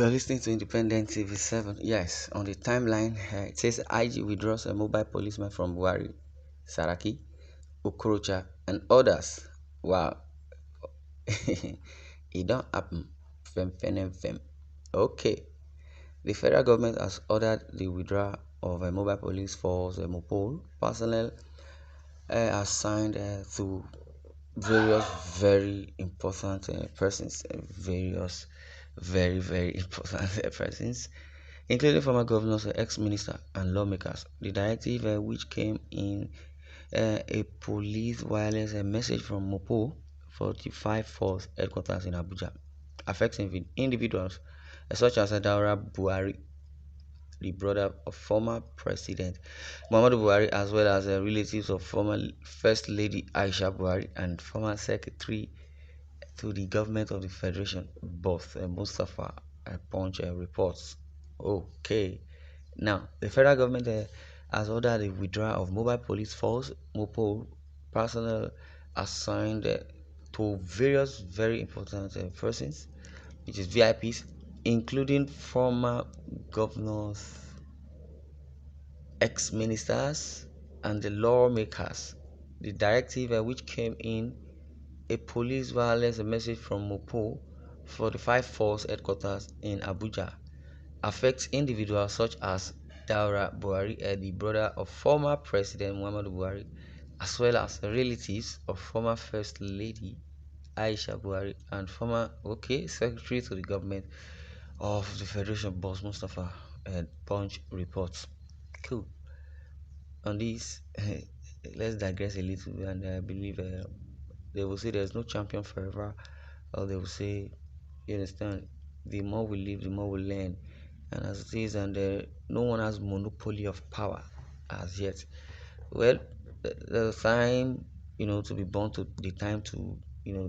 You're listening to Independent TV 7. Yes, on the timeline, it says IG withdraws a mobile policeman from Buhari, Saraki, Okorocha, and others. Wow, it don't happen. Fem, fem, and fem. Okay, the federal government has ordered the withdrawal of a mobile police force, a MOPOL, personnel assigned to various very important persons, various very important persons, including former governors, ex-minister, and lawmakers. The directive, which came in a police wireless message from MOPO 45 Force headquarters in Abuja, affects individuals such as Daura Buhari, the brother of former President Muhammadu Buhari, as well as relatives of former First Lady Aisha Buhari and former Secretary to the government of the Federation, both Mustapha Punch reports. Okay, now the federal government has ordered the withdrawal of mobile police force (MOPOL) personnel assigned to various very important persons, which is VIPs, including former governors, ex-ministers, and the lawmakers. The directive, which came in a police wireless message from MOPO 45 Force headquarters in Abuja, affects individuals such as Daura Buhari, the brother of former President Muhammadu Buhari, as well as relatives of former First Lady Aisha Buhari and former Secretary to the government of the Federation, Boss Mustapha. Punch reports. Cool. On this, let's digress a little, and I believe they will say there's no champion forever, or they will say, you understand, the more we live, the more we learn. And as it is, and no one has monopoly of power as yet. Well, the time, to be born, to the time to,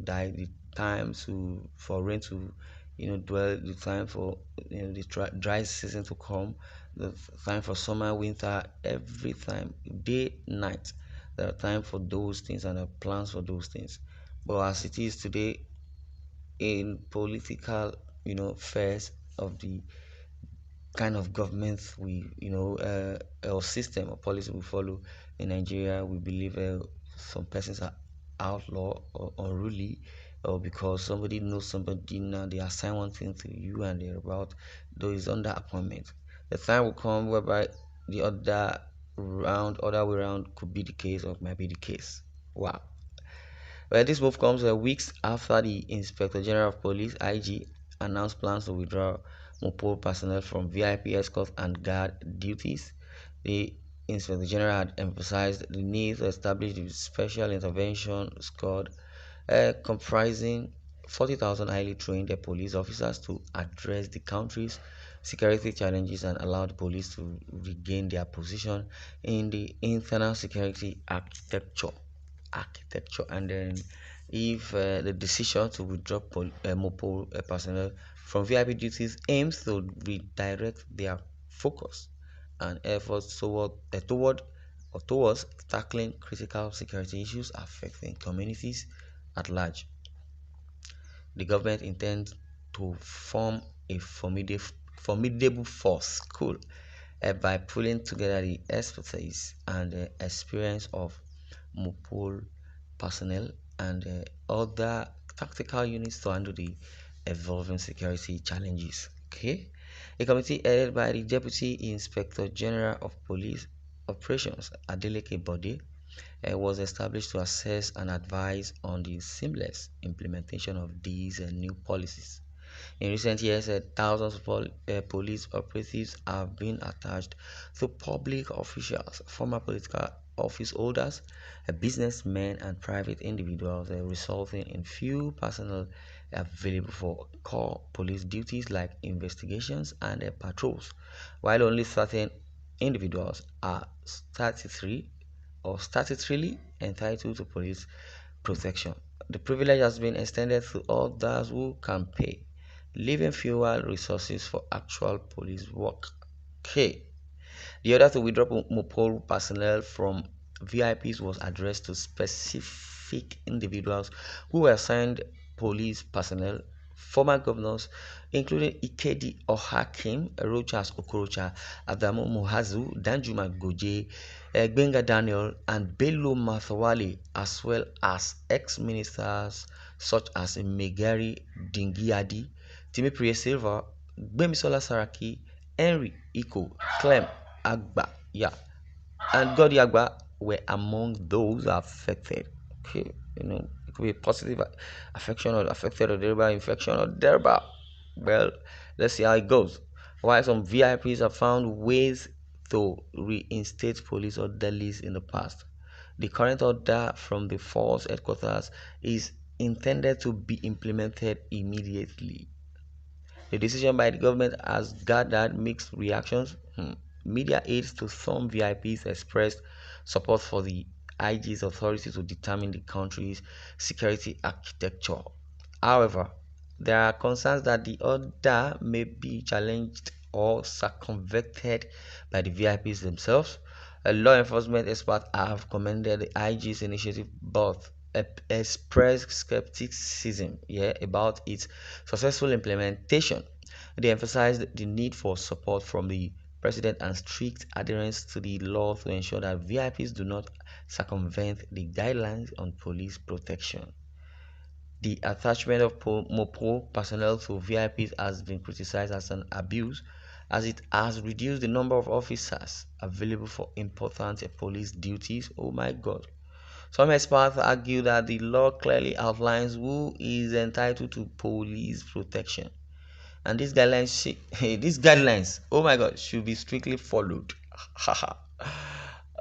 die, the time to for rain to, dwell, the time for, the dry season to come, the time for summer, winter, every time, day, night. There are time for those things and there are plans for those things. But as it is today, in political, affairs of the kind of government we, or system or policy we follow in Nigeria, we believe some persons are outlaw or unruly, or because somebody knows somebody now, they assign one thing to you and they're about, though it's under appointment. The time will come whereby the other way around could be the case or might be the case. Wow. Well, this move comes weeks after the Inspector General of Police (IG) announced plans to withdraw MOPOL personnel from VIP escort and guard duties. The Inspector General had emphasized the need to establish the Special Intervention Squad, comprising 40,000 highly trained police officers to address the country's security challenges and allow the police to regain their position in the internal security architecture. And then if the decision to withdraw MOPOL personnel from VIP duties aims to redirect their focus and efforts towards tackling critical security issues affecting communities at large. The government intends to form a formidable force, cool, by pulling together the expertise and experience of MOPOL personnel and other tactical units to handle the evolving security challenges. Okay, a committee headed by the Deputy Inspector General of Police Operations, Adeleke Bode, was established to assess and advise on the seamless implementation of these new policies. In recent years, thousands of police operatives have been attached to public officials, former political office holders, businessmen, and private individuals, resulting in few personnel available for core police duties like investigations and patrols, while only certain individuals are statutorily entitled to police protection. The privilege has been extended to others who can pay, leaving fewer resources for actual police work. Okay. The order to withdraw MOPOL personnel from VIPs was addressed to specific individuals who were assigned police personnel former governors, including Ikedi Ohakim, Rochas Okorocha, Adamu Muhazu, Danjuma Goje, Benga Daniel, and Bello Mathawali, as well as ex-ministers such as Megari Dingiadi, Timipriye Silva, Gbemisola Saraki, Henry Iko, Clem Agba, yeah, and Godi Agba were among those affected. Okay, it could be a positive affection or affected or thereby infection or thereby. Well, let's see how it goes. While some VIPs have found ways to reinstate police orderlies in the past, the current order from the force headquarters is intended to be implemented immediately. The decision by the government has gathered mixed reactions. Media aides to some VIPs expressed support for the IG's authority to determine the country's security architecture. However, there are concerns that the order may be challenged or circumvented by the VIPs themselves. Law enforcement experts have commended the IG's initiative but expressed skepticism, about its successful implementation. They emphasized the need for support from the president and strict adherence to the law to ensure that VIPs do not circumvent the guidelines on police protection. The attachment of MOPOL personnel to VIPs has been criticized as an abuse, as it has reduced the number of officers available for important police duties. Oh my God. Some experts argue that the law clearly outlines who is entitled to police protection, and these guidelines, oh my God, should be strictly followed.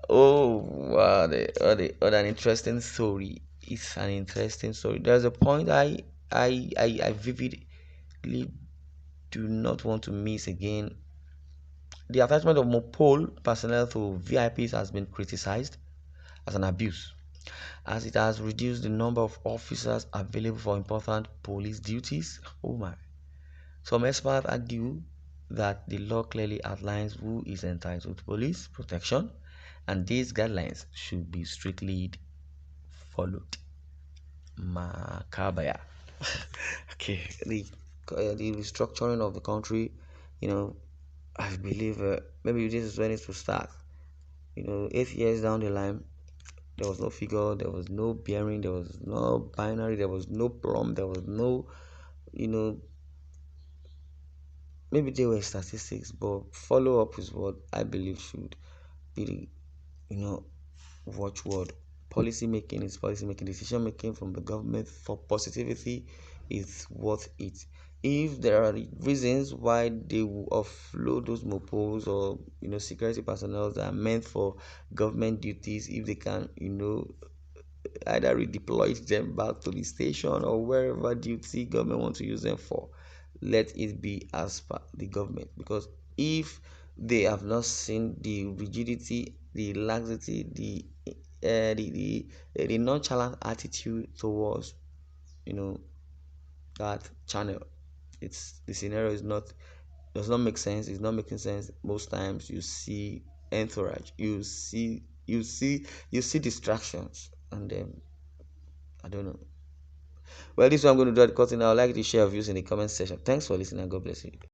Oh, wow, what an interesting story. It's an interesting story. There's a point I vividly do not want to miss again. The attachment of MOPOL personnel to VIPs has been criticized as an abuse, as it has reduced the number of officers available for important police duties. Oh my. Some experts argue that the law clearly outlines who is entitled to police protection, and these guidelines should be strictly followed. Makabaya. Okay, the restructuring of the country, you know, I believe maybe this is when it will start. 8 years down the line, there was no figure, there was no bearing, there was no binary, there was no plum, there was no, you know, maybe they were statistics, but follow up is what I believe should be the, watchword. Policy making is policy making. Decision making from the government for positivity is worth it. If there are reasons why they will offload those mopos or security personnel that are meant for government duties, if they can either redeploy them back to the station or wherever duty government want to use them for, let it be as per the government. Because if they have not seen the rigidity, the laxity, the nonchalant attitude towards that channel, it's the scenario is not does not make sense. It's not making sense. Most times you see entourage, you see distractions, and then I don't know. Well, this is what I'm going to do at the cutting. I would like to share your views in the comment section. Thanks for listening and God bless you.